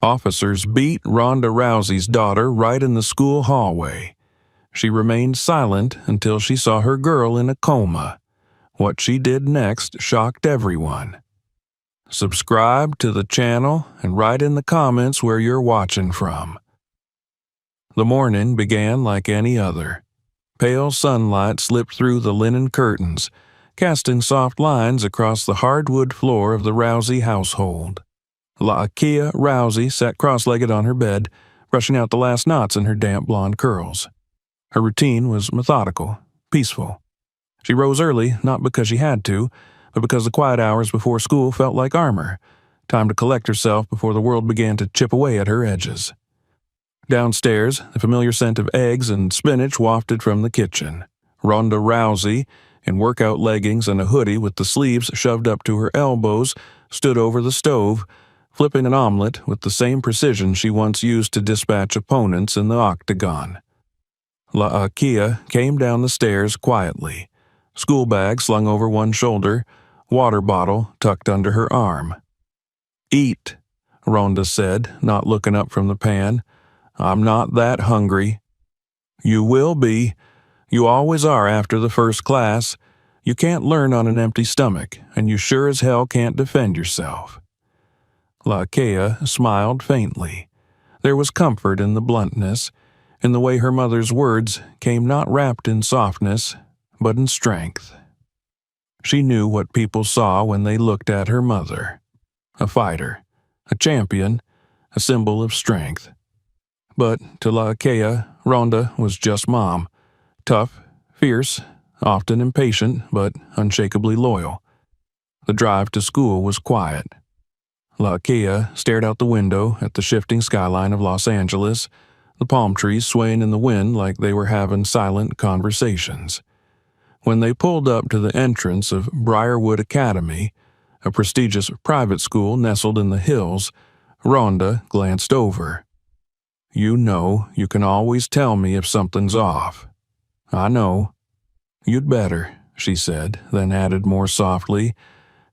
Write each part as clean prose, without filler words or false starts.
Officers beat Ronda Rousey's daughter right in the school hallway. She remained silent until she saw her girl in a coma. What she did next shocked everyone. Subscribe to the channel and write in the comments where you're watching from. The morning began like any other. Pale sunlight slipped through the linen curtains, casting soft lines across the hardwood floor of the Rousey household. La'Akea Rousey sat cross-legged on her bed, brushing out the last knots in her damp blonde curls. Her routine was methodical, peaceful. She rose early, not because she had to, but because the quiet hours before school felt like armor, time to collect herself before the world began to chip away at her edges. Downstairs, the familiar scent of eggs and spinach wafted from the kitchen. Ronda Rousey, in workout leggings and a hoodie with the sleeves shoved up to her elbows, stood over the stove, flipping an omelet with the same precision she once used to dispatch opponents in the octagon. La'Akea came down the stairs quietly, school bag slung over one shoulder, water bottle tucked under her arm. "Eat," Ronda said, not looking up from the pan. "I'm not that hungry." "You will be. You always are after the first class. You can't learn on an empty stomach, and you sure as hell can't defend yourself." La'Akea smiled faintly. There was comfort in the bluntness, in the way her mother's words came not wrapped in softness, but in strength. She knew what people saw when they looked at her mother. A fighter, a champion, a symbol of strength. But to La'Akea, Ronda was just mom. Tough, fierce, often impatient, but unshakably loyal. The drive to school was quiet. La'Akea stared out the window at the shifting skyline of Los Angeles, the palm trees swaying in the wind like they were having silent conversations. When they pulled up to the entrance of Briarwood Academy, a prestigious private school nestled in the hills, Ronda glanced over. "You know, you can always tell me if something's off." "I know." "You'd better," she said, then added more softly,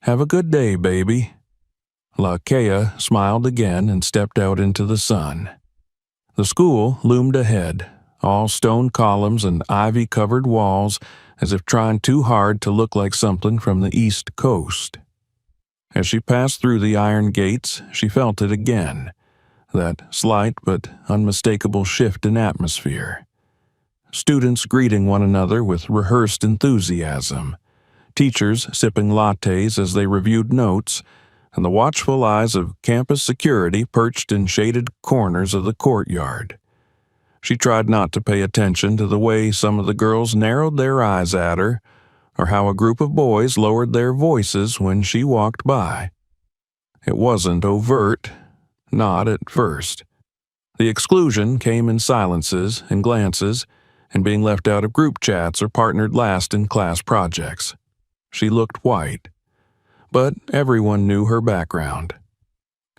"Have a good day, baby." La'Akea smiled again and stepped out into the sun. The school loomed ahead, all stone columns and ivy-covered walls, as if trying too hard to look like something from the East Coast. As she passed through the iron gates, she felt it again, that slight but unmistakable shift in atmosphere. Students greeting one another with rehearsed enthusiasm, teachers sipping lattes as they reviewed notes, and the watchful eyes of campus security perched in shaded corners of the courtyard. She tried not to pay attention to the way some of the girls narrowed their eyes at her, or how a group of boys lowered their voices when she walked by. It wasn't overt, not at first. The exclusion came in silences and glances, and being left out of group chats or partnered last in class projects. She looked white. But everyone knew her background.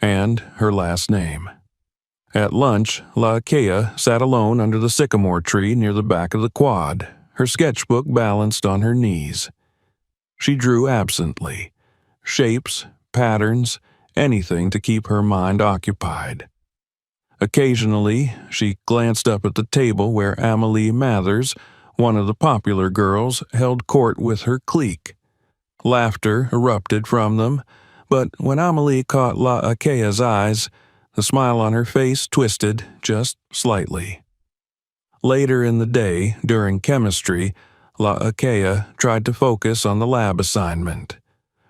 And her last name. At lunch, La'Akea sat alone under the sycamore tree near the back of the quad, her sketchbook balanced on her knees. She drew absently. Shapes, patterns, anything to keep her mind occupied. Occasionally, she glanced up at the table where Amelie Mathers, one of the popular girls, held court with her clique. Laughter erupted from them, but when Amelie caught La'Akea's eyes, the smile on her face twisted just slightly. Later in the day, during chemistry, La'Akea tried to focus on the lab assignment.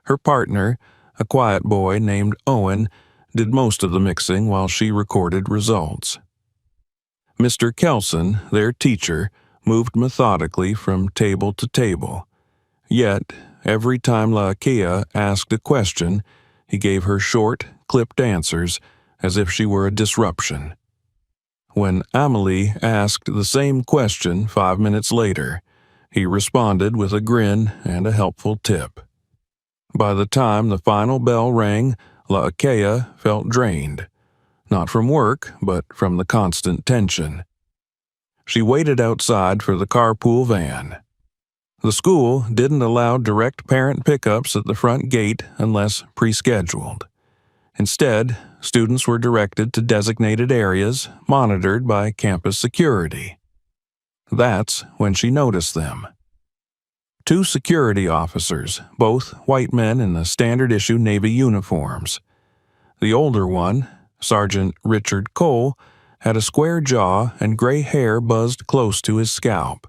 Her partner, a quiet boy named Owen, did most of the mixing while she recorded results. Mr. Kelson, their teacher, moved methodically from table to table. Yet, every time La'Akea asked a question, he gave her short, clipped answers, as if she were a disruption. When Amelie asked the same question 5 minutes later, he responded with a grin and a helpful tip. By the time the final bell rang, La'Akea felt drained, not from work, but from the constant tension. She waited outside for the carpool van. The school didn't allow direct parent pickups at the front gate unless pre-scheduled. Instead, students were directed to designated areas monitored by campus security. That's when she noticed them. Two security officers, both white men in the standard-issue Navy uniforms. The older one, Sergeant Richard Cole, had a square jaw and gray hair buzzed close to his scalp.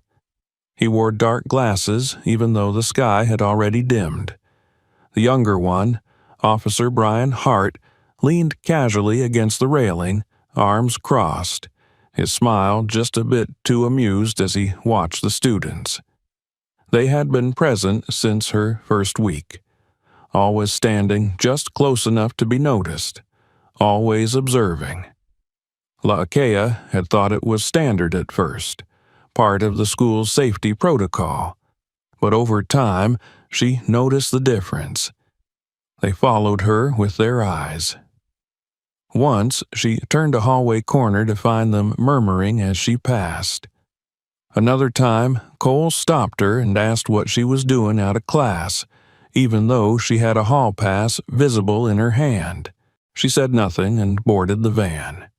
He wore dark glasses even though the sky had already dimmed. The younger one, Officer Brian Hart, leaned casually against the railing, arms crossed, his smile just a bit too amused as he watched the students. They had been present since her first week, always standing just close enough to be noticed, always observing. Laakea had thought it was standard at first, part of the school's safety protocol, but over time she noticed the difference. They followed her with their eyes. Once she turned a hallway corner to find them murmuring as she passed. Another time, Cole stopped her and asked what she was doing out of class, even though she had a hall pass visible in her hand. She said nothing and boarded the van.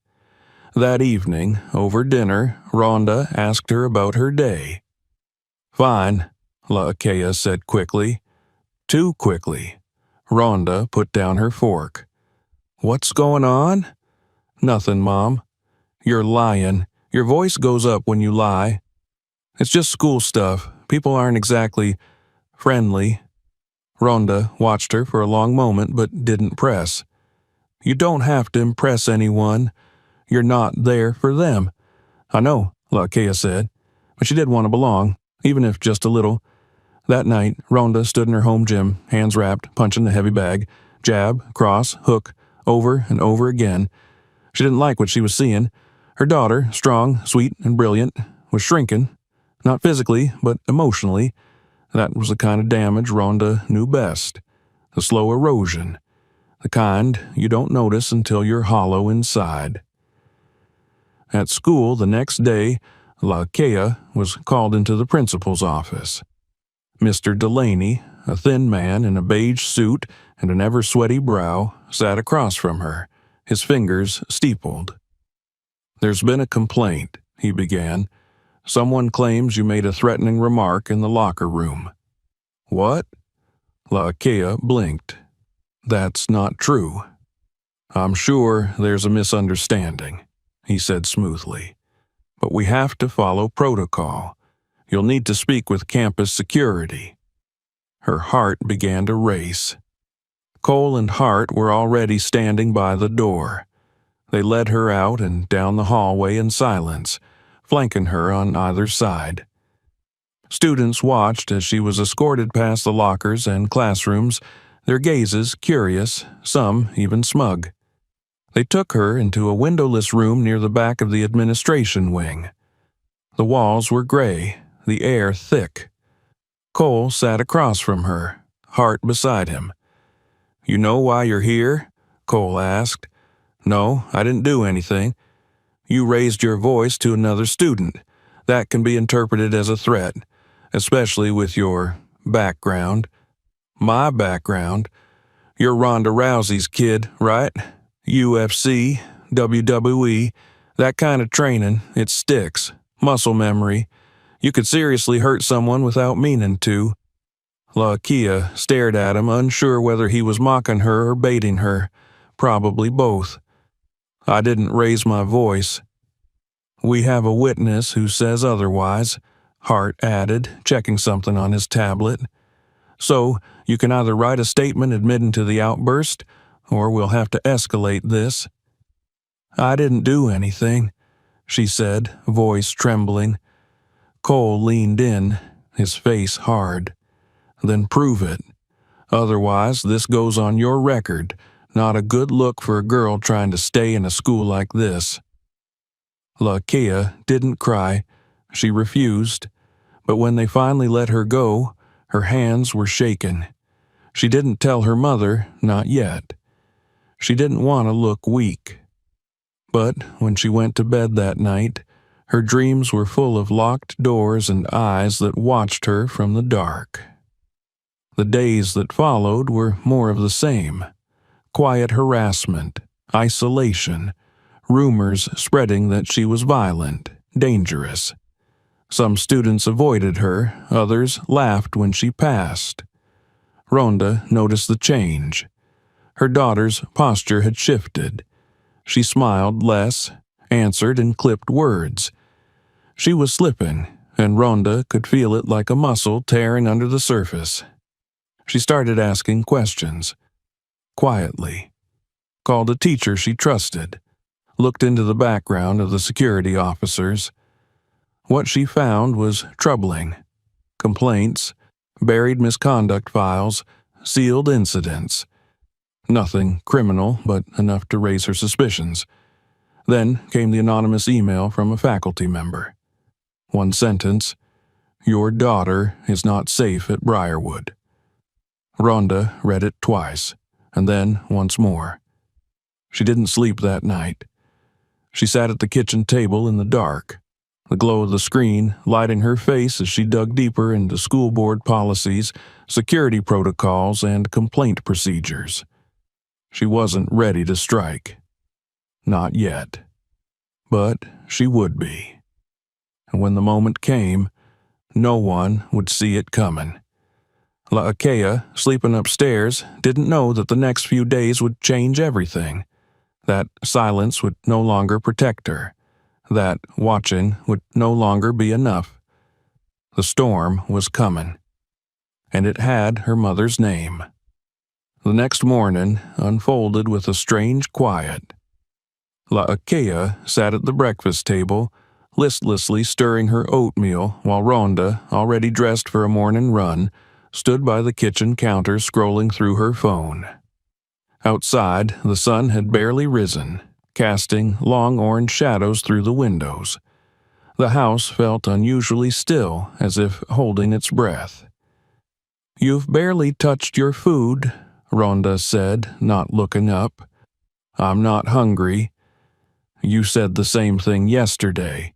That evening, over dinner, Ronda asked her about her day. "Fine," Laakea said quickly. Too quickly. Ronda put down her fork. "What's going on?" "Nothing, Mom." "You're lying. Your voice goes up when you lie." "It's just school stuff. People aren't exactly friendly." Ronda watched her for a long moment but didn't press. "You don't have to impress anyone. You're not there for them." "I know," Laakea said, but she did want to belong, even if just a little. That night, Ronda stood in her home gym, hands wrapped, punching the heavy bag, jab, cross, hook, over and over again. She didn't like what she was seeing. Her daughter, strong, sweet, and brilliant, was shrinking, not physically, but emotionally. That was the kind of damage Ronda knew best. The slow erosion. The kind you don't notice until you're hollow inside. At school the next day, Laakea was called into the principal's office. Mr. Delaney, a thin man in a beige suit and an ever-sweaty brow, sat across from her, his fingers steepled. "There's been a complaint," he began. "Someone claims you made a threatening remark in the locker room." "What?" Laakea blinked. "That's not true." "I'm sure there's a misunderstanding," he said smoothly. "But we have to follow protocol. You'll need to speak with campus security." Her heart began to race. Cole and Hart were already standing by the door. They led her out and down the hallway in silence, flanking her on either side. Students watched as she was escorted past the lockers and classrooms, their gazes curious, some even smug. They took her into a windowless room near the back of the administration wing. The walls were gray, the air thick. Cole sat across from her, Hart beside him. "You know why you're here?" Cole asked. "No, I didn't do anything." "You raised your voice to another student. That can be interpreted as a threat, especially with your background." "My background? You're Ronda Rousey's kid, right? UFC, WWE, that kind of training, it sticks. Muscle memory. You could seriously hurt someone without meaning to." Laakea stared at him, unsure whether he was mocking her or baiting her. Probably both. "I didn't raise my voice." "We have a witness who says otherwise," Hart added, checking something on his tablet. "So, you can either write a statement admitting to the outburst, or we'll have to escalate this." "I didn't do anything," she said, voice trembling. Cole leaned in, his face hard. "Then prove it. Otherwise, this goes on your record. Not a good look for a girl trying to stay in a school like this." Laakea didn't cry. She refused. But when they finally let her go, her hands were shaken. She didn't tell her mother, not yet. She didn't want to look weak. But when she went to bed that night, her dreams were full of locked doors and eyes that watched her from the dark. The days that followed were more of the same. Quiet harassment, isolation, rumors spreading that she was violent, dangerous. Some students avoided her, others laughed when she passed. Ronda noticed the change. Her daughter's posture had shifted. She smiled less, answered in clipped words. She was slipping, and Ronda could feel it like a muscle tearing under the surface. She started asking questions. Quietly. Called a teacher she trusted. Looked into the background of the security officers. What she found was troubling. Complaints, buried misconduct files, sealed incidents. Nothing criminal, but enough to raise her suspicions. Then came the anonymous email from a faculty member. One sentence, "Your daughter is not safe at Briarwood." Ronda read it twice, and then once more. She didn't sleep that night. She sat at the kitchen table in the dark, the glow of the screen lighting her face as she dug deeper into school board policies, security protocols, and complaint procedures. She wasn't ready to strike. Not yet. But she would be. And when the moment came, no one would see it coming. Laakea, sleeping upstairs, didn't know that the next few days would change everything. That silence would no longer protect her. That watching would no longer be enough. The storm was coming. And it had her mother's name. The next morning unfolded with a strange quiet. Laakea sat at the breakfast table, listlessly stirring her oatmeal while Ronda, already dressed for a morning run, stood by the kitchen counter scrolling through her phone. Outside, the sun had barely risen, casting long orange shadows through the windows. The house felt unusually still, as if holding its breath. "You've barely touched your food," Ronda said, not looking up. "I'm not hungry." "You said the same thing yesterday."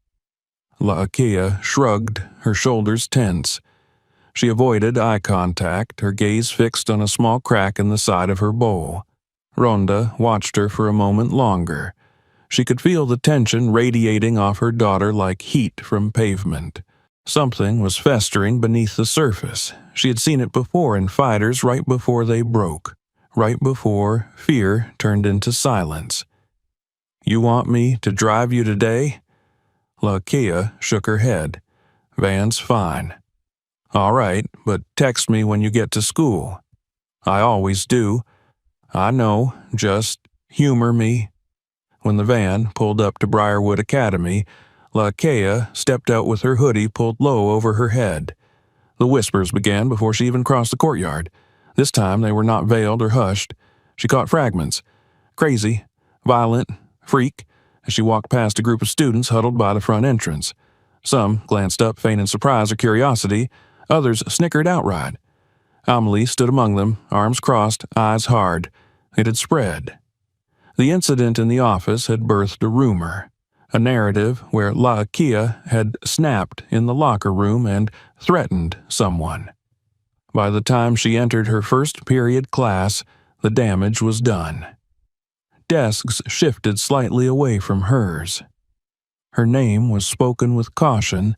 Laakea shrugged, her shoulders tense. She avoided eye contact, her gaze fixed on a small crack in the side of her bowl. Ronda watched her for a moment longer. She could feel the tension radiating off her daughter like heat from pavement. Something was festering beneath the surface. She had seen it before in fighters right before they broke, right before fear turned into silence. "You want me to drive you today?" Laakea shook her head. "Van's fine." "All right, but text me when you get to school." "I always do." "I know, just humor me." When the van pulled up to Briarwood Academy, Laakea stepped out with her hoodie pulled low over her head. The whispers began before she even crossed the courtyard. This time they were not veiled or hushed. She caught fragments. Crazy, violent, freak, as she walked past a group of students huddled by the front entrance. Some glanced up, feigning surprise or curiosity. Others snickered outright. Amelie stood among them, arms crossed, eyes hard. It had spread. The incident in the office had birthed a rumor, a narrative where Laakea had snapped in the locker room and threatened someone. By the time she entered her first period class, the damage was done. Desks shifted slightly away from hers. Her name was spoken with caution,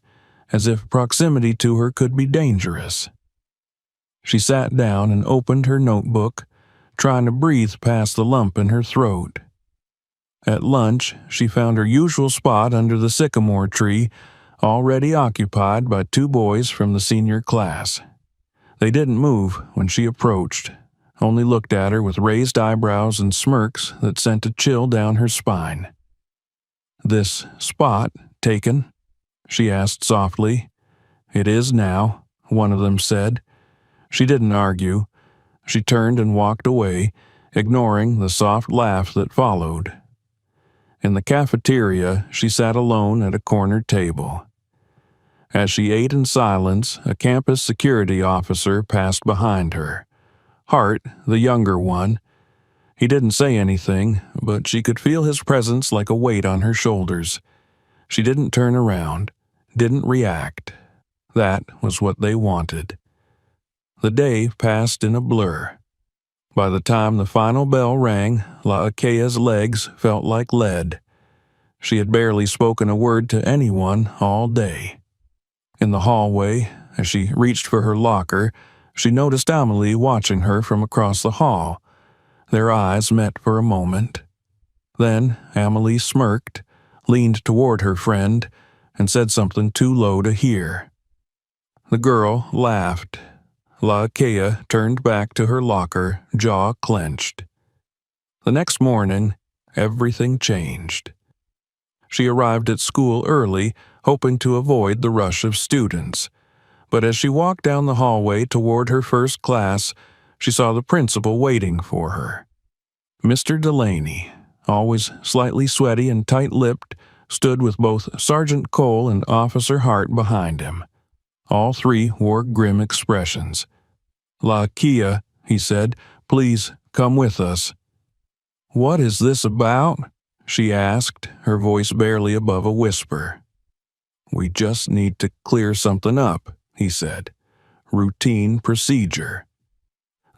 as if proximity to her could be dangerous. She sat down and opened her notebook, trying to breathe past the lump in her throat. At lunch, she found her usual spot under the sycamore tree, already occupied by two boys from the senior class. They didn't move when she approached, only looked at her with raised eyebrows and smirks that sent a chill down her spine. "This spot taken?" she asked softly. "It is now," one of them said. She didn't argue. She turned and walked away, ignoring the soft laugh that followed. In the cafeteria, she sat alone at a corner table. As she ate in silence, a campus security officer passed behind her. Hart, the younger one. He didn't say anything, but she could feel his presence like a weight on her shoulders. She didn't turn around, didn't react. That was what they wanted. The day passed in a blur. By the time the final bell rang, La'Akea's legs felt like lead. She had barely spoken a word to anyone all day. In the hallway, as she reached for her locker, she noticed Amelie watching her from across the hall. Their eyes met for a moment. Then Amelie smirked, leaned toward her friend, and said something too low to hear. The girl laughed. La'Akea turned back to her locker, jaw clenched. The next morning, everything changed. She arrived at school early, hoping to avoid the rush of students. But as she walked down the hallway toward her first class, she saw the principal waiting for her. Mr. Delaney, always slightly sweaty and tight-lipped, stood with both Sergeant Cole and Officer Hart behind him. All three wore grim expressions. "La'Akea," he said, "please come with us." "What is this about?" she asked, her voice barely above a whisper. "We just need to clear something up," he said. "Routine procedure."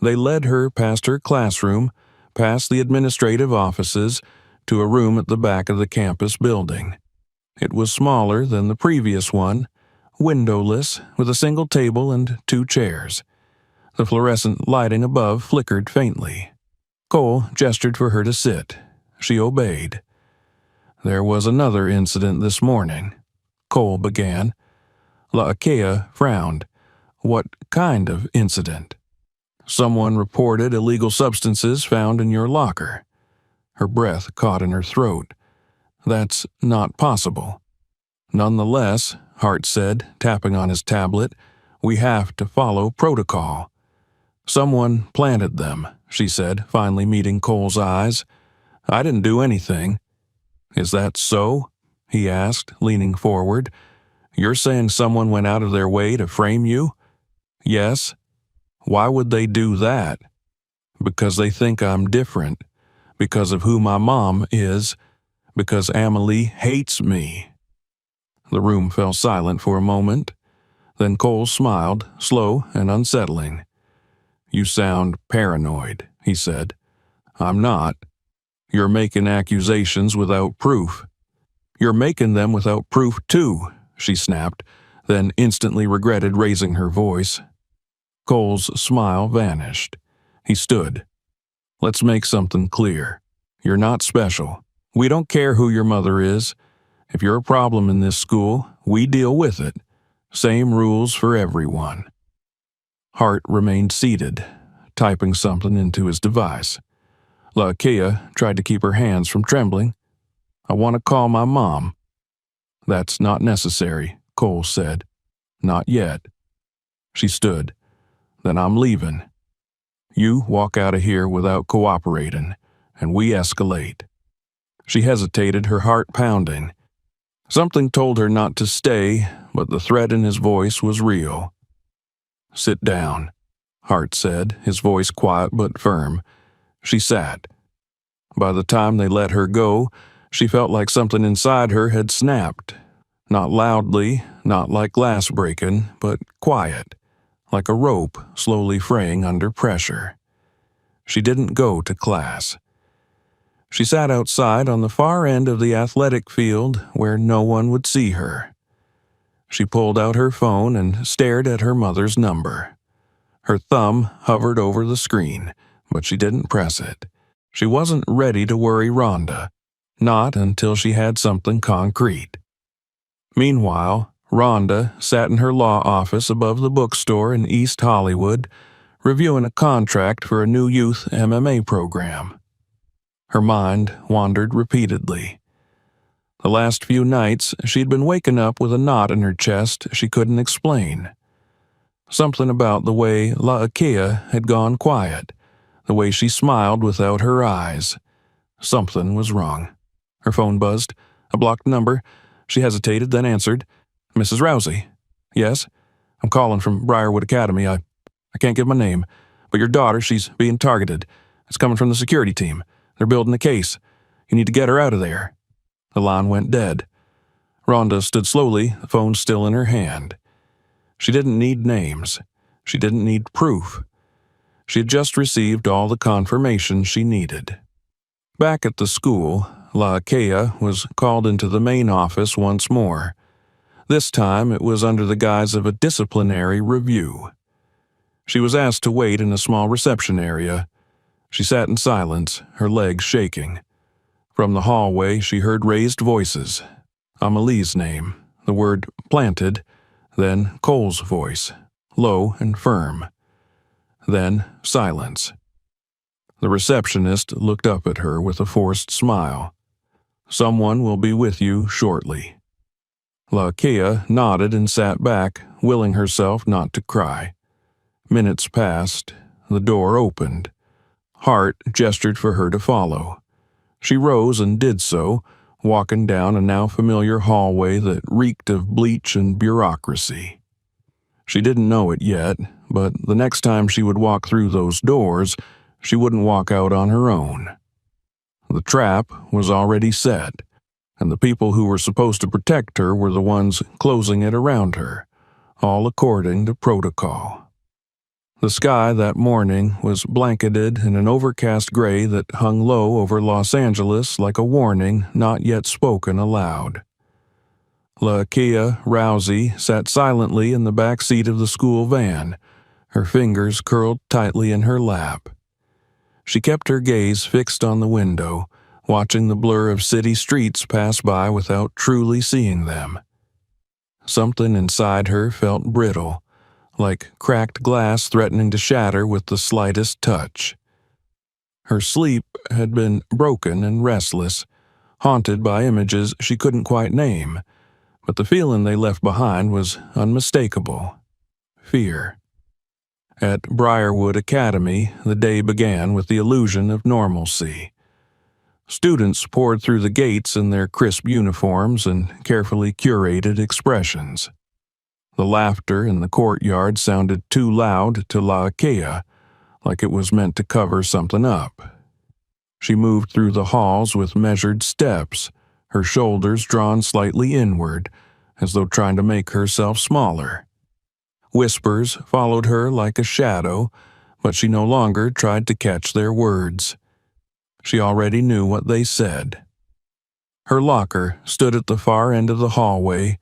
They led her past her classroom, past the administrative offices, to a room at the back of the campus building. It was smaller than the previous one, windowless, with a single table and 2 chairs. The fluorescent lighting above flickered faintly. Cole gestured for her to sit. She obeyed. "There was another incident this morning," Cole began. La'Akea frowned. "What kind of incident?" "Someone reported illegal substances found in your locker." Her breath caught in her throat. "That's not possible." "Nonetheless," Hart said, tapping on his tablet, "we have to follow protocol." "Someone planted them," she said, finally meeting Cole's eyes. "I didn't do anything." "Is that so?" he asked, leaning forward. "You're saying someone went out of their way to frame you?" "Yes." "Why would they do that?" "Because they think I'm different. Because of who my mom is. Because Amelie hates me." The room fell silent for a moment. Then Cole smiled, slow and unsettling. "You sound paranoid," he said. "I'm not. You're making accusations without proof." "You're making them without proof, too," she snapped, then instantly regretted raising her voice. Cole's smile vanished. He stood. "Let's make something clear. You're not special. We don't care who your mother is. If you're a problem in this school, we deal with it. Same rules for everyone." Hart remained seated, typing something into his device. La'Akea tried to keep her hands from trembling. "I want to call my mom." "That's not necessary," Cole said. "Not yet." She stood. "Then I'm leaving. You walk out of here without cooperating, and we escalate." She hesitated, her heart pounding. Something told her not to stay, but the threat in his voice was real. "Sit down," Hart said, his voice quiet but firm. She sat. By the time they let her go, she felt like something inside her had snapped. Not loudly, not like glass breaking, but quiet, like a rope slowly fraying under pressure. She didn't go to class. She sat outside on the far end of the athletic field where no one would see her. She pulled out her phone and stared at her mother's number. Her thumb hovered over the screen, but she didn't press it. She wasn't ready to worry Ronda, not until she had something concrete. Meanwhile, Ronda sat in her law office above the bookstore in East Hollywood, reviewing a contract for a new youth MMA program. Her mind wandered repeatedly. The last few nights, she'd been waking up with a knot in her chest she couldn't explain. Something about the way La'Akea had gone quiet, the way she smiled without her eyes. Something was wrong. Her phone buzzed. A blocked number. She hesitated, then answered. "Mrs. Rousey." "Yes? I'm calling from Briarwood Academy. I can't give my name. But your daughter, she's being targeted. It's coming from the security team. They're building a case. You need to get her out of there." The line went dead. Ronda stood slowly, the phone still in her hand. She didn't need names. She didn't need proof. She had just received all the confirmation she needed. Back at the school, Laakea was called into the main office once more. This time it was under the guise of a disciplinary review. She was asked to wait in a small reception area. She sat in silence, her legs shaking. From the hallway she heard raised voices. Amelie's name, the word planted, then Cole's voice, low and firm. Then silence. The receptionist looked up at her with a forced smile. "Someone will be with you shortly." Laakea nodded and sat back, willing herself not to cry. Minutes passed. The door opened. Hart gestured for her to follow. She rose and did so, walking down a now familiar hallway that reeked of bleach and bureaucracy. She didn't know it yet, but the next time she would walk through those doors, she wouldn't walk out on her own. The trap was already set, and the people who were supposed to protect her were the ones closing it around her, all according to protocol. The sky that morning was blanketed in an overcast gray that hung low over Los Angeles like a warning not yet spoken aloud. Laakea Rousey sat silently in the back seat of the school van, her fingers curled tightly in her lap. She kept her gaze fixed on the window, watching the blur of city streets pass by without truly seeing them. Something inside her felt brittle, like cracked glass threatening to shatter with the slightest touch. Her sleep had been broken and restless, haunted by images she couldn't quite name, but the feeling they left behind was unmistakable: fear. At Briarwood Academy, the day began with the illusion of normalcy. Students poured through the gates in their crisp uniforms and carefully curated expressions. The laughter in the courtyard sounded too loud to Laakea, like it was meant to cover something up. She moved through the halls with measured steps, her shoulders drawn slightly inward, as though trying to make herself smaller. Whispers followed her like a shadow, but she no longer tried to catch their words. She already knew what they said. Her locker stood at the far end of the hallway,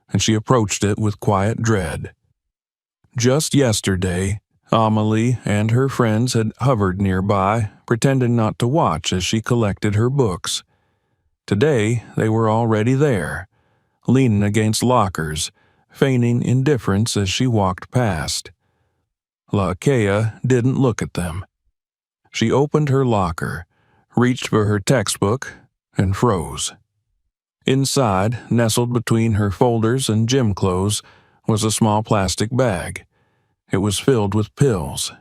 and she approached it with quiet dread. Just yesterday, Amelie and her friends had hovered nearby, pretending not to watch as she collected her books. Today, they were already there, leaning against lockers, feigning indifference as she walked past. Laakea didn't look at them. She opened her locker, reached for her textbook, and froze. Inside, nestled between her folders and gym clothes, was a small plastic bag. It was filled with pills.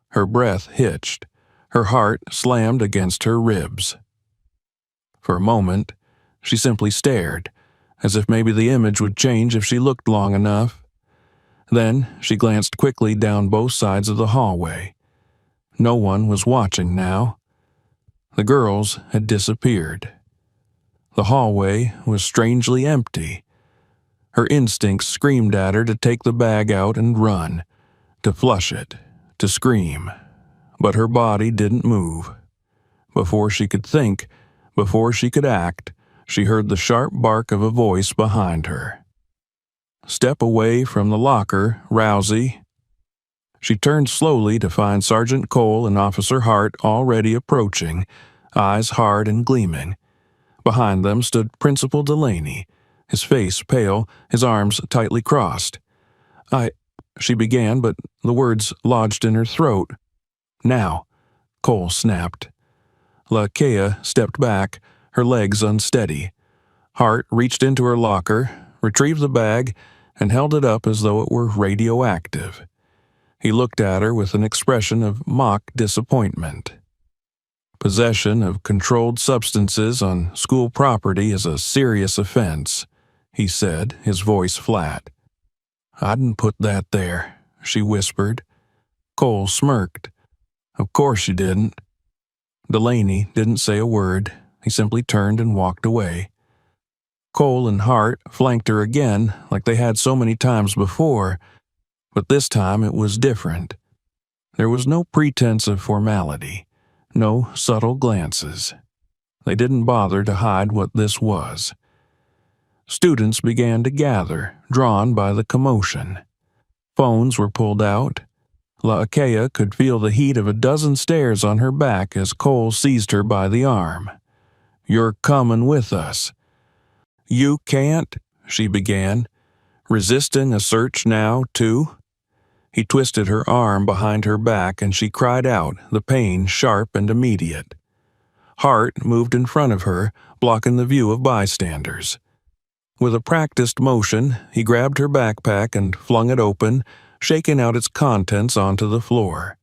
Her breath hitched. Her heart slammed against her ribs. For a moment, she simply stared, as if maybe the image would change if she looked long enough. Then she glanced quickly down both sides of the hallway. No one was watching now. The girls had disappeared. The hallway was strangely empty. Her instincts screamed at her to take the bag out and run, to flush it, to scream. But her body didn't move. Before she could think, before she could act, she heard the sharp bark of a voice behind her. "Step away from the locker, Rousey." She turned slowly to find Sergeant Cole and Officer Hart already approaching, eyes hard and gleaming. Behind them stood Principal Delaney, his face pale, his arms tightly crossed. She began, but the words lodged in her throat. "Now," Cole snapped. Laakea stepped back, her legs unsteady. Hart reached into her locker, retrieved the bag, and held it up as though it were radioactive. He looked at her with an expression of mock disappointment. "Possession of controlled substances on school property is a serious offense," he said, his voice flat. "I didn't put that there," she whispered. Cole smirked. "Of course you didn't." Delaney didn't say a word. He simply turned and walked away. Cole and Hart flanked her again, like they had so many times before, but this time it was different. There was no pretense of formality, no subtle glances. They didn't bother to hide what this was. Students began to gather, drawn by the commotion. Phones were pulled out. Laakea could feel the heat of a dozen stares on her back as Cole seized her by the arm. "You're coming with us." "You can't," she began, resisting a search now, too. He twisted her arm behind her back and she cried out, the pain sharp and immediate. Hart moved in front of her, blocking the view of bystanders. With a practiced motion, he grabbed her backpack and flung it open, shaking out its contents onto the floor.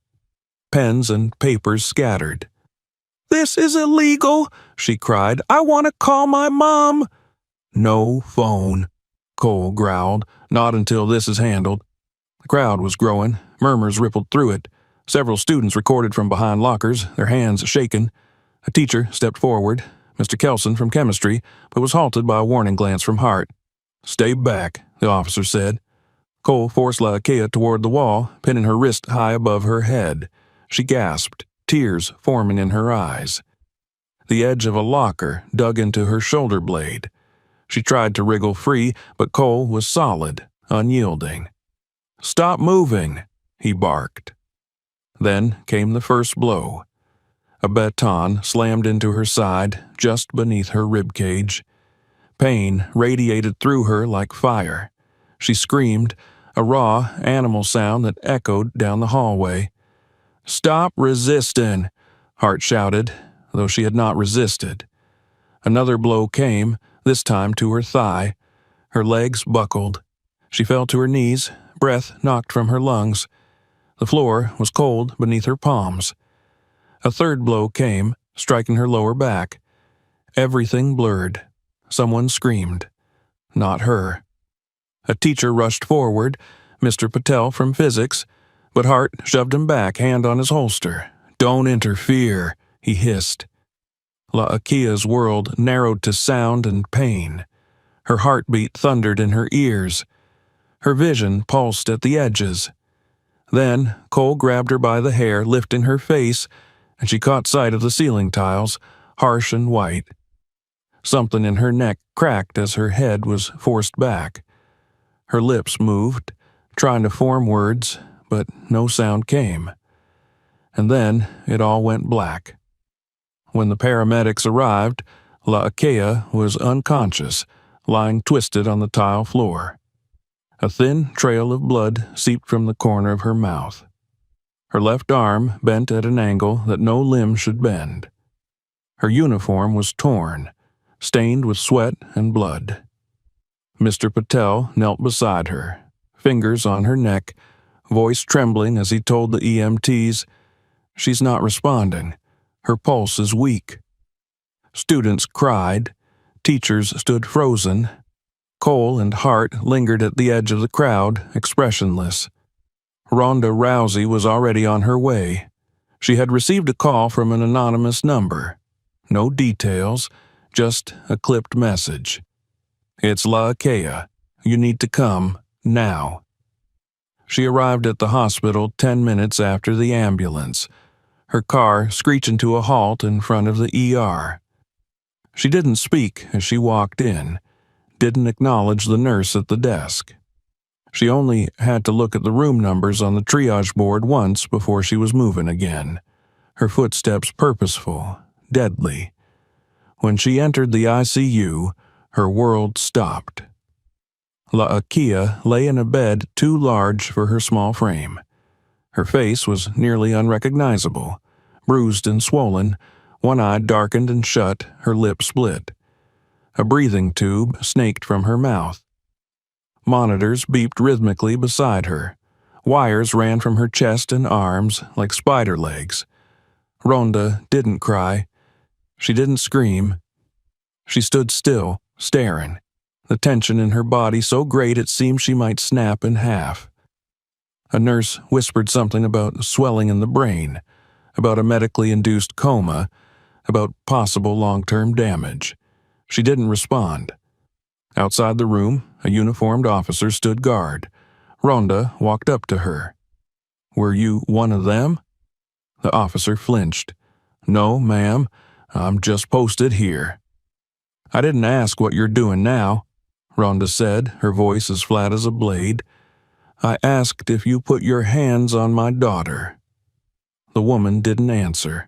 Pens and papers scattered. "This is illegal," she cried. "I want to call my mom." "No phone," Cole growled. "Not until this is handled." The crowd was growing. Murmurs rippled through it. Several students recorded from behind lockers, their hands shaking. A teacher stepped forward, Mr. Kelson from chemistry, but was halted by a warning glance from Hart. "Stay back," the officer said. Cole forced Laakea toward the wall, pinning her wrist high above her head. She gasped, tears forming in her eyes. The edge of a locker dug into her shoulder blade. She tried to wriggle free, but Cole was solid, unyielding. "Stop moving," he barked. Then came the first blow. A baton slammed into her side, just beneath her ribcage. Pain radiated through her like fire. She screamed, a raw, animal sound that echoed down the hallway. "Stop resisting," Hart shouted, though she had not resisted. Another blow came, this time to her thigh. Her legs buckled. She fell to her knees, breath knocked from her lungs. The floor was cold beneath her palms. A third blow came, striking her lower back. Everything blurred. Someone screamed. Not her. A teacher rushed forward, Mr. Patel from physics, but Hart shoved him back, hand on his holster. "Don't interfere," he hissed. Laakea's world narrowed to sound and pain. Her heartbeat thundered in her ears. Her vision pulsed at the edges. Then Cole grabbed her by the hair, lifting her face, and she caught sight of the ceiling tiles, harsh and white. Something in her neck cracked as her head was forced back. Her lips moved, trying to form words, but no sound came. And then it all went black. When the paramedics arrived, Laakea was unconscious, lying twisted on the tile floor. A thin trail of blood seeped from the corner of her mouth. Her left arm bent at an angle that no limb should bend. Her uniform was torn, stained with sweat and blood. Mr. Patel knelt beside her, fingers on her neck, voice trembling as he told the EMTs, "She's not responding. Her pulse is weak." Students cried. Teachers stood frozen. Cole and Hart lingered at the edge of the crowd, expressionless. Ronda Rousey was already on her way. She had received a call from an anonymous number. No details, just a clipped message. "It's Laakea. You need to come, now." She arrived at the hospital 10 minutes after the ambulance, her car screeching to a halt in front of the ER. She didn't speak as she walked in, didn't acknowledge the nurse at the desk. She only had to look at the room numbers on the triage board once before she was moving again, her footsteps purposeful, deadly. When she entered the ICU, her world stopped. Laakea lay in a bed too large for her small frame. Her face was nearly unrecognizable, bruised and swollen, one eye darkened and shut, her lip split. A breathing tube snaked from her mouth. Monitors beeped rhythmically beside her. Wires ran from her chest and arms like spider legs. Ronda didn't cry. She didn't scream. She stood still, staring, the tension in her body so great it seemed she might snap in half. A nurse whispered something about swelling in the brain, about a medically induced coma, about possible long-term damage. She didn't respond. Outside the room, a uniformed officer stood guard. Ronda walked up to her. Were you one of them?" The officer flinched. "No, ma'am. I'm just posted here." "I didn't ask what you're doing now," Ronda said, her voice as flat as a blade. "I asked if you put your hands on my daughter." The woman didn't answer.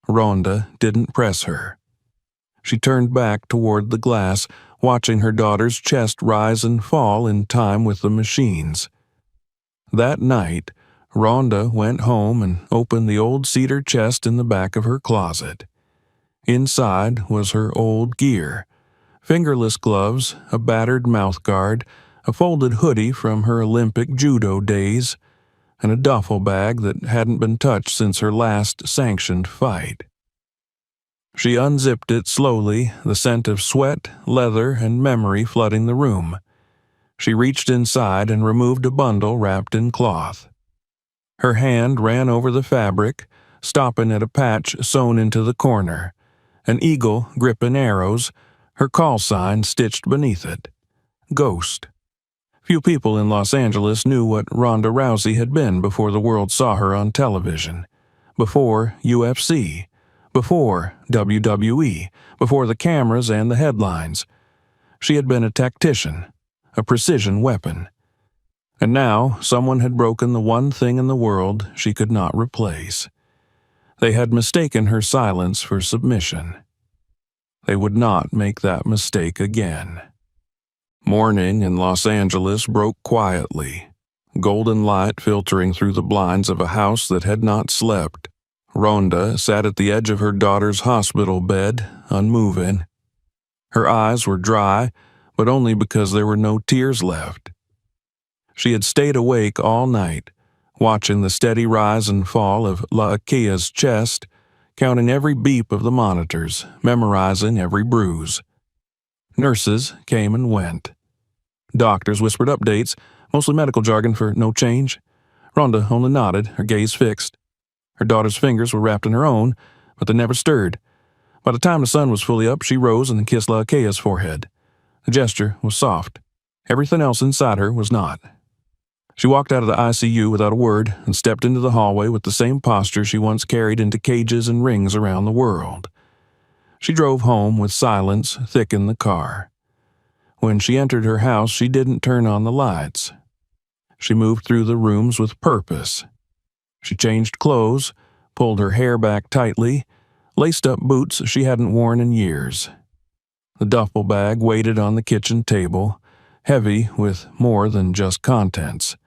Ronda didn't press her. She turned back toward the glass, watching her daughter's chest rise and fall in time with the machines. That night, Ronda went home and opened the old cedar chest in the back of her closet. Inside was her old gear: fingerless gloves, a battered mouthguard, a folded hoodie from her Olympic judo days, and a duffel bag that hadn't been touched since her last sanctioned fight. She unzipped it slowly, the scent of sweat, leather, and memory flooding the room. She reached inside and removed a bundle wrapped in cloth. Her hand ran over the fabric, stopping at a patch sewn into the corner, an eagle gripping arrows, her call sign stitched beneath it: Ghost. Few people in Los Angeles knew what Ronda Rousey had been before the world saw her on television, before UFC, before WWE, before the cameras and the headlines. She had been a tactician, a precision weapon. And now someone had broken the one thing in the world she could not replace. They had mistaken her silence for submission. They would not make that mistake again. Morning in Los Angeles broke quietly, golden light filtering through the blinds of a house that had not slept. Ronda sat at the edge of her daughter's hospital bed, unmoving. Her eyes were dry, but only because there were no tears left. She had stayed awake all night, watching the steady rise and fall of La Akia's chest, counting every beep of the monitors, memorizing every bruise. Nurses came and went. Doctors whispered updates, mostly medical jargon for no change. Ronda only nodded, her gaze fixed. Her daughter's fingers were wrapped in her own, but they never stirred. By the time the sun was fully up, she rose and kissed La Akia's forehead. The gesture was soft. Everything else inside her was not. She walked out of the ICU without a word and stepped into the hallway with the same posture she once carried into cages and rings around the world. She drove home with silence thick in the car. When she entered her house, she didn't turn on the lights. She moved through the rooms with purpose. She changed clothes, pulled her hair back tightly, laced up boots she hadn't worn in years. The duffel bag waited on the kitchen table, heavy with more than just contents.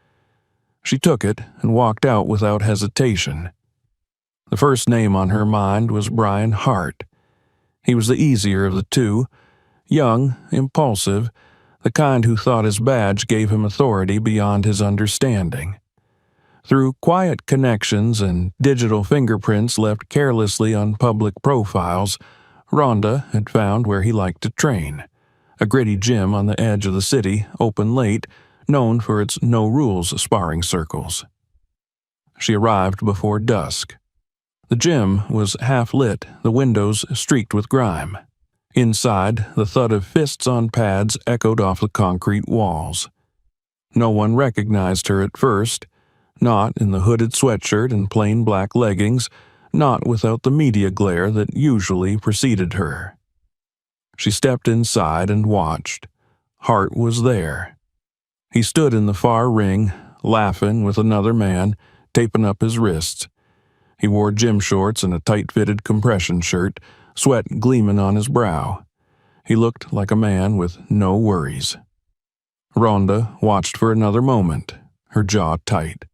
She took it and walked out without hesitation. The first name on her mind was Brian Hart. He was the easier of the two, young, impulsive, the kind who thought his badge gave him authority beyond his understanding. Through quiet connections and digital fingerprints left carelessly on public profiles, Ronda had found where he liked to train: a gritty gym on the edge of the city, open late, known for its no-rules sparring circles. She arrived before dusk. The gym was half-lit, the windows streaked with grime. Inside, the thud of fists on pads echoed off the concrete walls. No one recognized her at first, not in the hooded sweatshirt and plain black leggings, not without the media glare that usually preceded her. She stepped inside and watched. Hart was there. He stood in the far ring, laughing with another man, taping up his wrists. He wore gym shorts and a tight-fitted compression shirt, sweat gleaming on his brow. He looked like a man with no worries. Ronda watched for another moment, her jaw tight.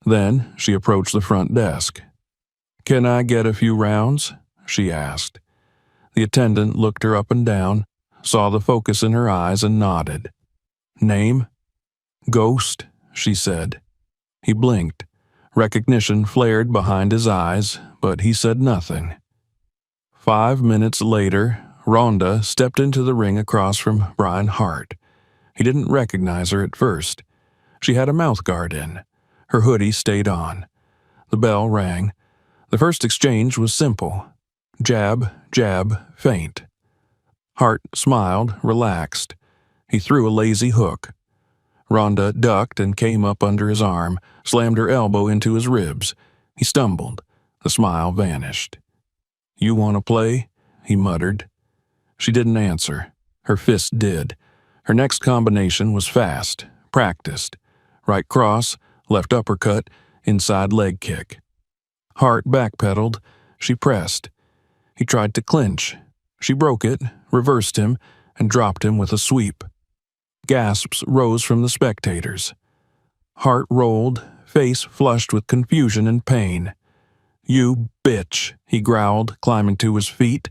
Then she approached the front desk. "Can I get a few rounds?" she asked. The attendant looked her up and down, saw the focus in her eyes, and nodded. "Name?" "Ghost," she said. He blinked. Recognition flared behind his eyes, but he said nothing. 5 minutes later, Ronda stepped into the ring across from Brian Hart. He didn't recognize her at first. She had a mouthguard in. Her hoodie stayed on. The bell rang. The first exchange was simple. Jab, jab, feint. Hart smiled, relaxed. He threw a lazy hook. Ronda ducked and came up under his arm, slammed her elbow into his ribs. He stumbled. The smile vanished. "You want to play?" he muttered. She didn't answer. Her fist did. Her next combination was fast, practiced. Right cross, left uppercut, inside leg kick. Hart backpedaled. She pressed. He tried to clinch. She broke it, reversed him, and dropped him with a sweep. Gasps rose from the spectators. Hart rolled, face flushed with confusion and pain. "You bitch," he growled, climbing to his feet.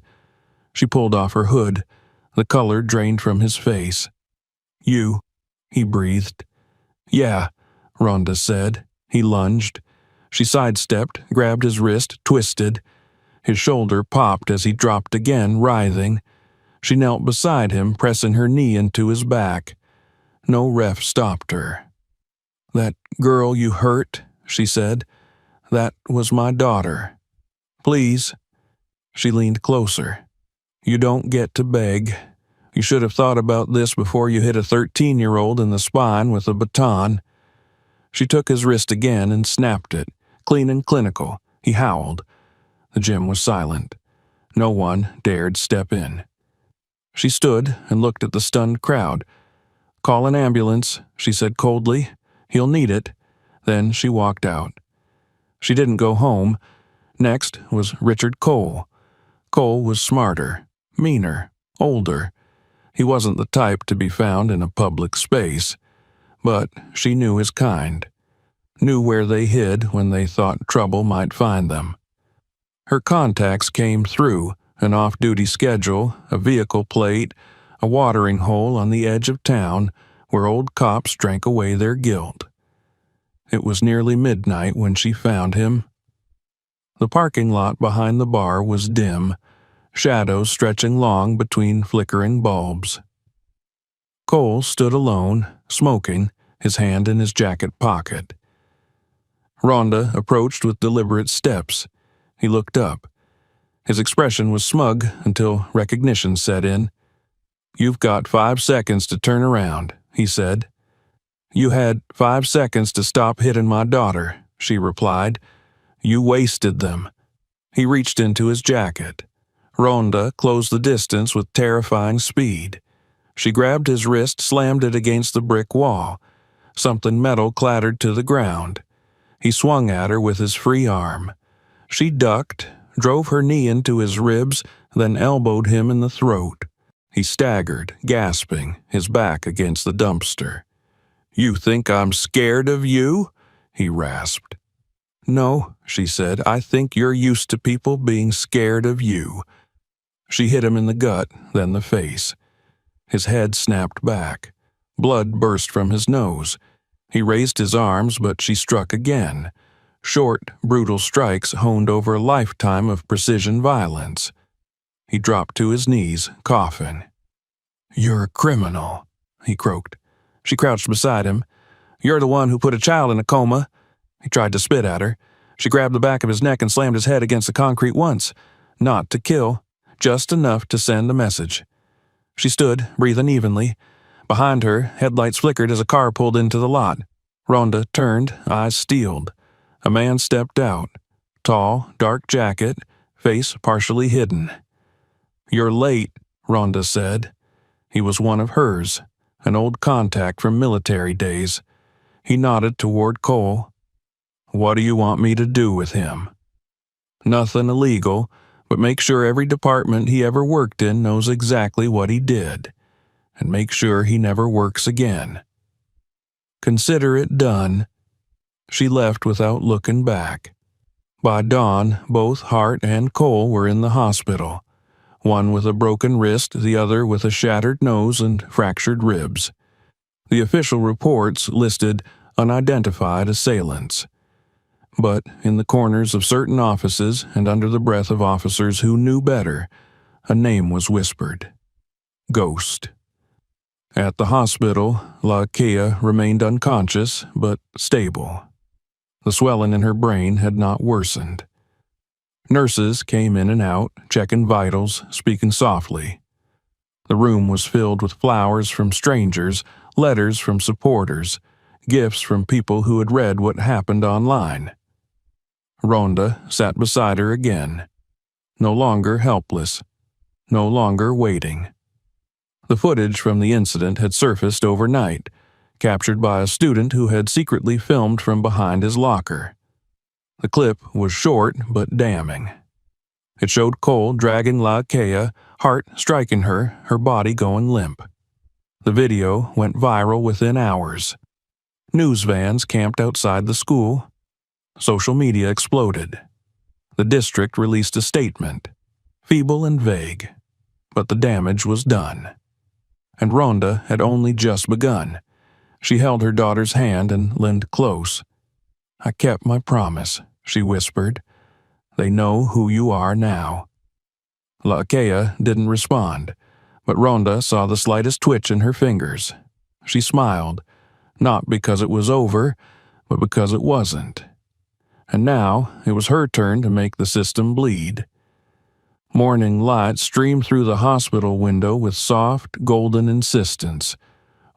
She pulled off her hood. The color drained from his face. "You," he breathed. "Yeah," Ronda said. He lunged. She sidestepped, grabbed his wrist, twisted. His shoulder popped as he dropped again, writhing. She knelt beside him, pressing her knee into his back. No ref stopped her. "That girl you hurt," she said. "That was my daughter. Please." She leaned closer. "You don't get to beg. You should have thought about this before you hit a 13-year-old in the spine with a baton." She took his wrist again and snapped it, clean and clinical. He howled. The gym was silent. No one dared step in. She stood and looked at the stunned crowd. "Call an ambulance," she said coldly. "He'll need it." Then she walked out. She didn't go home. Next was Richard Cole. Cole was smarter, meaner, older. He wasn't the type to be found in a public space. But she knew his kind. Knew where they hid when they thought trouble might find them. Her contacts came through: an off-duty schedule, a vehicle plate, a watering hole on the edge of town where old cops drank away their guilt. It was nearly midnight when she found him. The parking lot behind the bar was dim, shadows stretching long between flickering bulbs. Cole stood alone, smoking, his hand in his jacket pocket. Ronda approached with deliberate steps. He looked up. His expression was smug until recognition set in. "You've got 5 seconds to turn around," he said. "You had 5 seconds to stop hitting my daughter," she replied. "You wasted them." He reached into his jacket. Ronda closed the distance with terrifying speed. She grabbed his wrist, slammed it against the brick wall. Something metal clattered to the ground. He swung at her with his free arm. She ducked, drove her knee into his ribs, then elbowed him in the throat. He staggered, gasping, his back against the dumpster. "You think I'm scared of you?" he rasped. "No," she said, "I think you're used to people being scared of you." She hit him in the gut, then the face. His head snapped back. Blood burst from his nose. He raised his arms, but she struck again. Short, brutal strikes honed over a lifetime of precision violence. He dropped to his knees, coughing. "You're a criminal," he croaked. She crouched beside him. "You're the one who put a child in a coma." He tried to spit at her. She grabbed the back of his neck and slammed his head against the concrete once. Not to kill, just enough to send a message. She stood, breathing evenly. Behind her, headlights flickered as a car pulled into the lot. Ronda turned, eyes steeled. A man stepped out. Tall, dark jacket, face partially hidden. "You're late," Ronda said. He was one of hers, an old contact from military days. He nodded toward Cole. "What do you want me to do with him?" "Nothing illegal, but make sure every department he ever worked in knows exactly what he did. And make sure he never works again." "Consider it done." She left without looking back. By dawn, both Hart and Cole were in the hospital. One with a broken wrist, the other with a shattered nose and fractured ribs. The official reports listed unidentified assailants. But in the corners of certain offices and under the breath of officers who knew better, a name was whispered. Ghost. At the hospital, La Kea remained unconscious, but stable. The swelling in her brain had not worsened. Nurses came in and out, checking vitals, speaking softly. The room was filled with flowers from strangers, letters from supporters, gifts from people who had read what happened online. Ronda sat beside her again, no longer helpless, no longer waiting. The footage from the incident had surfaced overnight, captured by a student who had secretly filmed from behind his locker. The clip was short but damning. It showed Cole dragging Laakea, heart striking her, her body going limp. The video went viral within hours. News vans camped outside the school. Social media exploded. The district released a statement, feeble and vague, but the damage was done. And Ronda had only just begun. She held her daughter's hand and leaned close. "I kept my promise," she whispered. "They know who you are now." Laakea didn't respond, but Ronda saw the slightest twitch in her fingers. She smiled, not because it was over, but because it wasn't. And now it was her turn to make the system bleed. Morning light streamed through the hospital window with soft, golden insistence,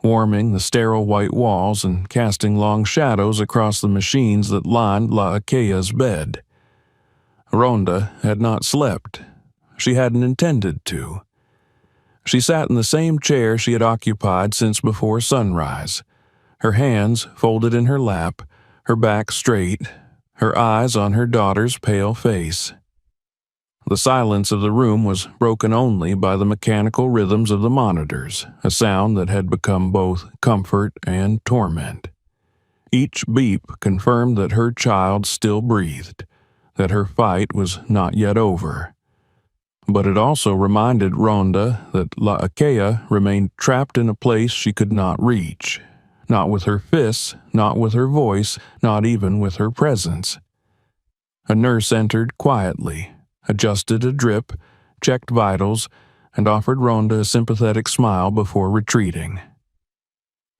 warming the sterile white walls and casting long shadows across the machines that lined Laakea's bed. Ronda had not slept. She hadn't intended to. She sat in the same chair she had occupied since before sunrise, her hands folded in her lap, her back straight, her eyes on her daughter's pale face. The silence of the room was broken only by the mechanical rhythms of the monitors, a sound that had become both comfort and torment. Each beep confirmed that her child still breathed, that her fight was not yet over. But it also reminded Ronda that Laakea remained trapped in a place she could not reach, not with her fists, not with her voice, not even with her presence. A nurse entered quietly, adjusted a drip, checked vitals, and offered Ronda a sympathetic smile before retreating.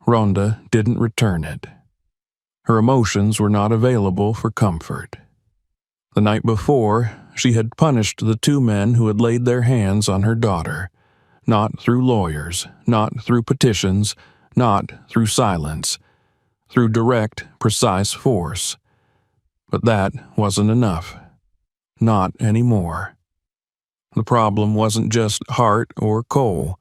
Ronda didn't return it. Her emotions were not available for comfort. The night before, she had punished the two men who had laid their hands on her daughter, not through lawyers, not through petitions, not through silence, through direct, precise force. But that wasn't enough. Not anymore. The problem wasn't just Hart or Cole.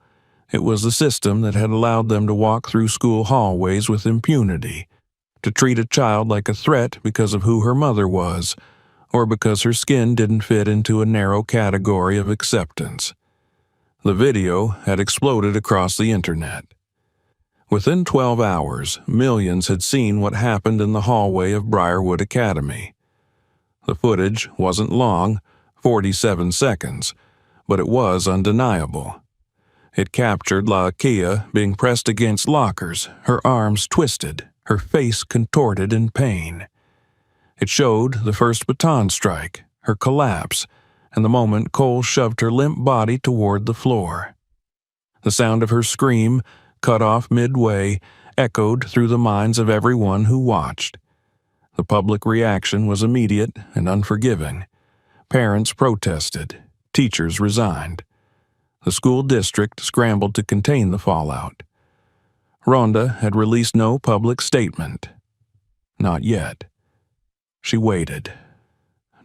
It was the system that had allowed them to walk through school hallways with impunity, to treat a child like a threat because of who her mother was, or because her skin didn't fit into a narrow category of acceptance. The video had exploded across the internet. Within 12 hours, millions had seen what happened in the hallway of Briarwood Academy. The footage wasn't long, 47 seconds, but it was undeniable. It captured Laakea being pressed against lockers, her arms twisted, her face contorted in pain. It showed the first baton strike, her collapse, and the moment Cole shoved her limp body toward the floor. The sound of her scream, cut off midway, echoed through the minds of everyone who watched. The public reaction was immediate and unforgiving. Parents protested. Teachers resigned. The school district scrambled to contain the fallout. Ronda had released no public statement. Not yet. She waited.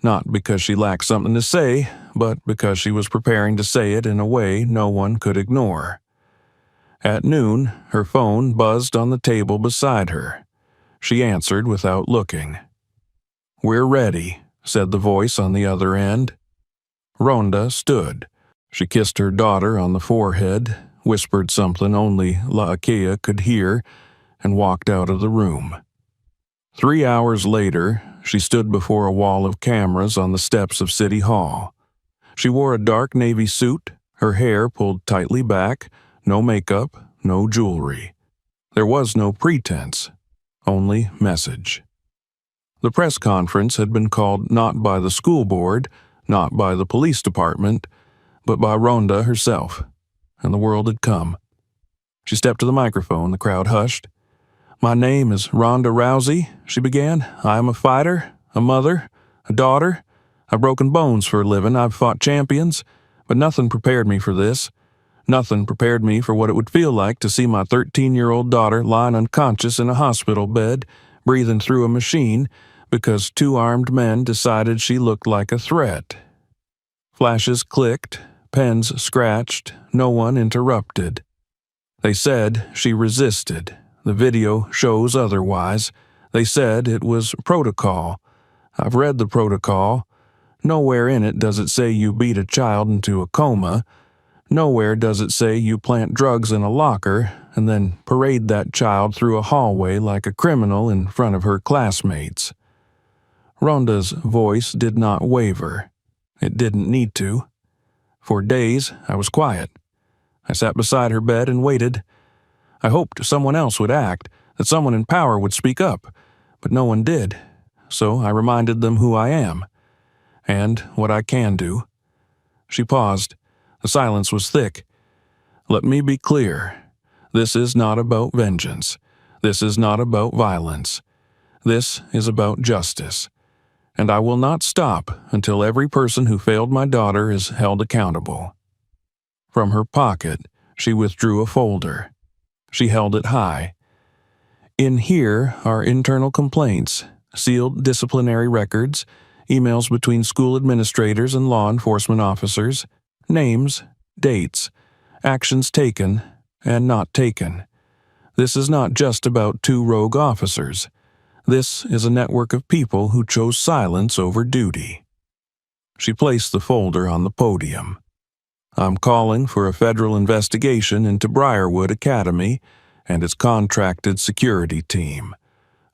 Not because she lacked something to say, but because she was preparing to say it in a way no one could ignore. At noon, her phone buzzed on the table beside her. She answered without looking. "We're ready," said the voice on the other end. Ronda stood. She kissed her daughter on the forehead, whispered something only Laakea could hear, and walked out of the room. 3 hours later, she stood before a wall of cameras on the steps of City Hall. She wore a dark navy suit, her hair pulled tightly back, no makeup, no jewelry. There was no pretense, only message. The press conference had been called not by the school board, not by the police department, but by Ronda herself, and the world had come. She stepped to the microphone, the crowd hushed. "My name is Ronda Rousey," she began. "I am a fighter, a mother, a daughter. I've broken bones for a living, I've fought champions, but nothing prepared me for this. Nothing prepared me for what it would feel like to see my 13-year-old daughter lying unconscious in a hospital bed, breathing through a machine, because two armed men decided she looked like a threat. Flashes clicked, pens scratched, no one interrupted. They said she resisted. The video shows otherwise. They said it was protocol. I've read the protocol. Nowhere in it does it say you beat a child into a coma. Nowhere does it say you plant drugs in a locker and then parade that child through a hallway like a criminal in front of her classmates. Ronda's voice did not waver. It didn't need to. For days, I was quiet. I sat beside her bed and waited. I hoped someone else would act, that someone in power would speak up, but no one did. So I reminded them who I am, and what I can do. She paused. The silence was thick. Let me be clear. This is not about vengeance. This is not about violence. This is about justice. And I will not stop until every person who failed my daughter is held accountable. From her pocket, she withdrew a folder. She held it high. In here are internal complaints, sealed disciplinary records, emails between school administrators and law enforcement officers, names, dates, actions taken and not taken. This is not just about two rogue officers. This is a network of people who chose silence over duty. She placed the folder on the podium. I'm calling for a federal investigation into Briarwood Academy and its contracted security team.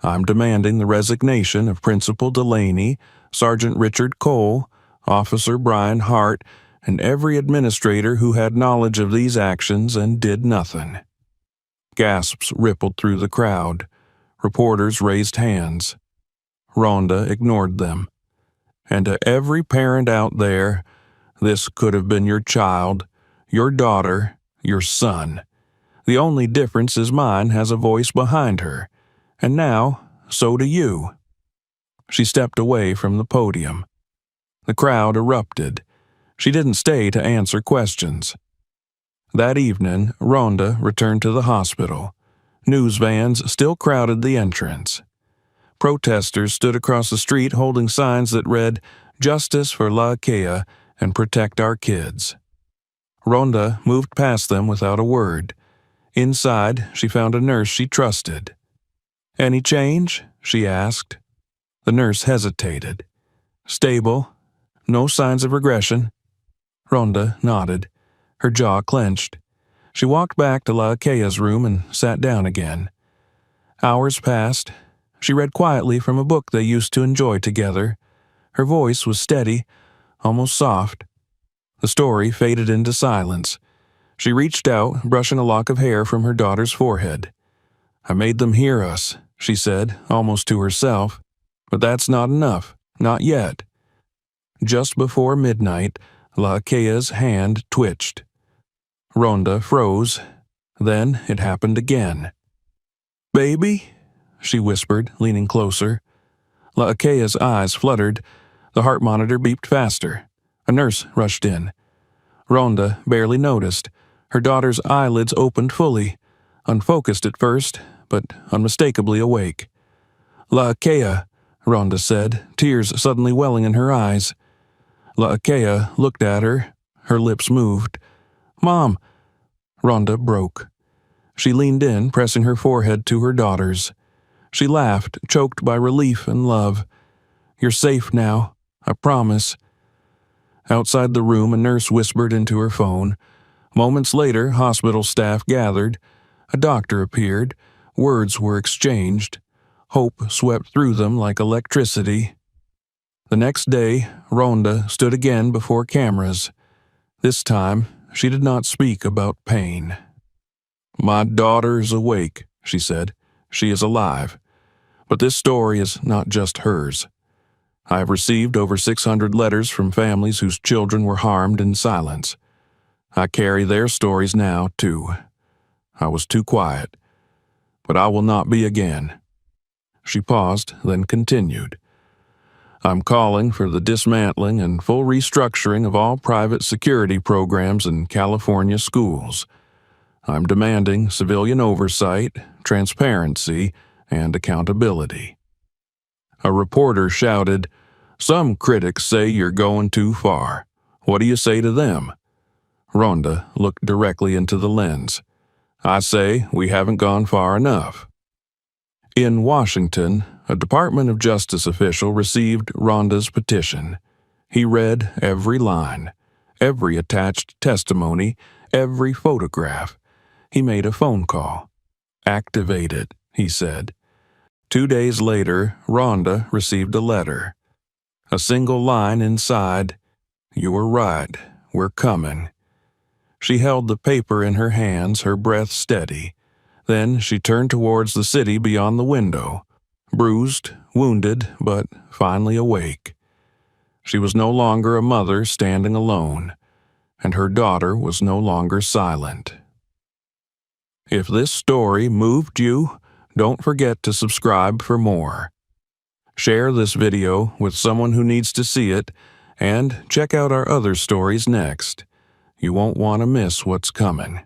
I'm demanding the resignation of Principal Delaney, Sergeant Richard Cole, Officer Brian Hart, and every administrator who had knowledge of these actions and did nothing. Gasps rippled through the crowd. Reporters raised hands. Ronda ignored them. And to every parent out there, this could have been your child, your daughter, your son. The only difference is mine has a voice behind her. And now, so do you. She stepped away from the podium. The crowd erupted. She didn't stay to answer questions. That evening, Ronda returned to the hospital. News vans still crowded the entrance. Protesters stood across the street holding signs that read, "Justice for Laakea and protect our kids." Ronda moved past them without a word. Inside, she found a nurse she trusted. "Any change?" she asked. The nurse hesitated. "Stable. No signs of regression." Ronda nodded. Her jaw clenched. She walked back to Laakea's room and sat down again. Hours passed. She read quietly from a book they used to enjoy together. Her voice was steady, almost soft. The story faded into silence. She reached out, brushing a lock of hair from her daughter's forehead. "I made them hear us," she said, almost to herself. "But that's not enough. Not yet." Just before midnight, Laakea's hand twitched. Ronda froze. Then it happened again. "Baby?" she whispered, leaning closer. Laakea's eyes fluttered. The heart monitor beeped faster. A nurse rushed in. Ronda barely noticed. Her daughter's eyelids opened fully, unfocused at first, but unmistakably awake. "Laakea," Ronda said, tears suddenly welling in her eyes. Laakea looked at her. Her lips moved. "Mom!" Ronda broke. She leaned in, pressing her forehead to her daughter's. She laughed, choked by relief and love. "You're safe now, I promise." Outside the room, a nurse whispered into her phone. Moments later, hospital staff gathered. A doctor appeared. Words were exchanged. Hope swept through them like electricity. The next day, Ronda stood again before cameras. This time, she did not speak about pain. "My daughter is awake," she said. "She is alive. But this story is not just hers. I have received over 600 letters from families whose children were harmed in silence. I carry their stories now, too. I was too quiet. But I will not be again." She paused, then continued. I'm calling for the dismantling and full restructuring of all private security programs in California schools. I'm demanding civilian oversight, transparency, and accountability." A reporter shouted, "Some critics say you're going too far. What do you say to them?" Ronda looked directly into the lens. "I say we haven't gone far enough." In Washington, a Department of Justice official received Ronda's petition. He read every line, every attached testimony, every photograph. He made a phone call. "Activate it," he said. 2 days later, Ronda received a letter. A single line inside, "You were right, we're coming." She held the paper in her hands, her breath steady. Then she turned towards the city beyond the window, bruised, wounded, but finally awake. She was no longer a mother standing alone, and her daughter was no longer silent. If this story moved you, don't forget to subscribe for more. Share this video with someone who needs to see it, and check out our other stories next. You won't want to miss what's coming.